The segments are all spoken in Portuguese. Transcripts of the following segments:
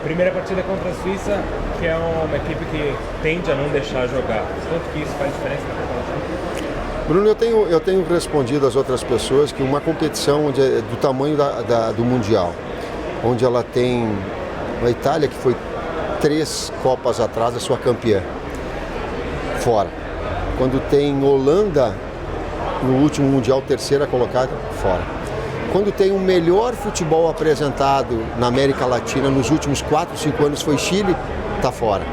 Primeira partida contra a Suíça, que é uma equipe que tende a não deixar jogar. Quanto que isso faz diferença na preparação? Bruno, eu tenho respondido às outras pessoas que uma competição do tamanho do Mundial, onde ela tem a Itália, que foi 3 Copas atrás, a sua campeã, fora. Quando tem Holanda, no último Mundial, 3ª colocada, fora. Quando tem o melhor futebol apresentado na América Latina nos últimos 4, 5 anos foi Chile, está fora.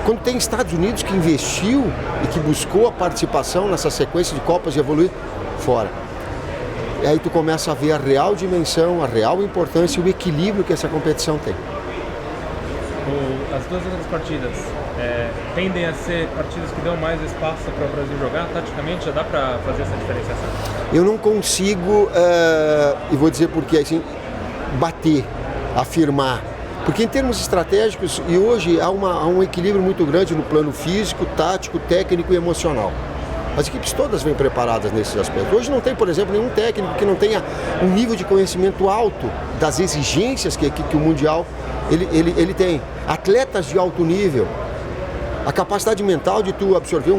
Quando tem Estados Unidos que investiu e que buscou a participação nessa sequência de Copas e evoluir, fora. E aí tu começa a ver a real dimensão, a real importância e o equilíbrio que essa competição tem. As 2 outras partidas tendem a ser partidas que dão mais espaço para o Brasil jogar? Taticamente já dá para fazer essa diferenciação? Eu não consigo, e vou dizer por quê, assim, bater, afirmar. Porque em termos estratégicos, e hoje há um equilíbrio muito grande no plano físico, tático, técnico e emocional. As equipes todas vêm preparadas nesses aspectos. Hoje não tem, por exemplo, nenhum técnico que não tenha um nível de conhecimento alto das exigências que o Mundial ele tem. Atletas de alto nível, a capacidade mental de tu absorver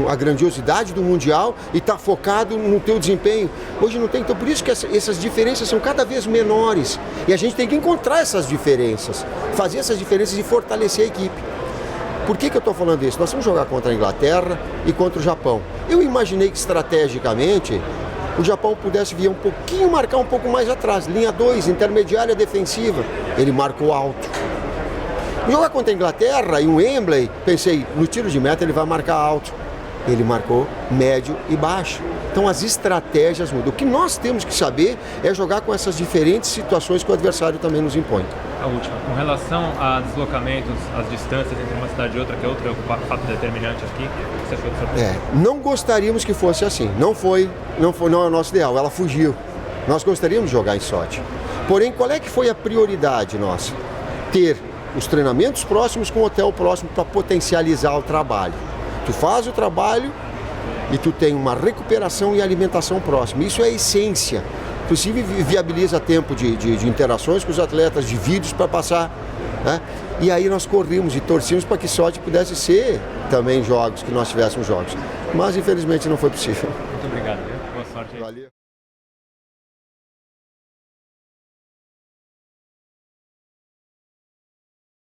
a grandiosidade do Mundial e estar focado no teu desempenho. Hoje não tem, então por isso que essas diferenças são cada vez menores. E a gente tem que encontrar essas diferenças, fazer essas diferenças e fortalecer a equipe. Por que eu estou falando isso? Nós vamos jogar contra a Inglaterra e contra o Japão. Eu imaginei que estrategicamente o Japão pudesse vir marcar um pouco mais atrás. Linha 2, intermediária defensiva. Ele marcou alto. Jogar contra a Inglaterra e um Wembley, pensei, no tiro de meta ele vai marcar alto. Ele marcou médio e baixo. Então as estratégias mudam. O que nós temos que saber é jogar com essas diferentes situações que o adversário também nos impõe. A última, com relação a deslocamentos, as distâncias entre uma cidade e outra, que é outro fato determinante aqui, o que você achou dessa? Não gostaríamos que fosse assim. Não é o nosso ideal. Ela fugiu. Nós gostaríamos de jogar em Sochi. Porém, qual é que foi a prioridade nossa? Ter os treinamentos próximos com o hotel próximo para potencializar o trabalho. Tu faz o trabalho e tu tem uma recuperação e alimentação próxima. Isso é a essência. Inclusive viabiliza tempo de interações com os atletas, de vídeos para passar. Né? E aí nós corrimos e torcíamos para que Sochi pudesse ser também jogos, que nós tivéssemos jogos. Mas infelizmente não foi possível. Muito obrigado. Boa sorte aí. Valeu.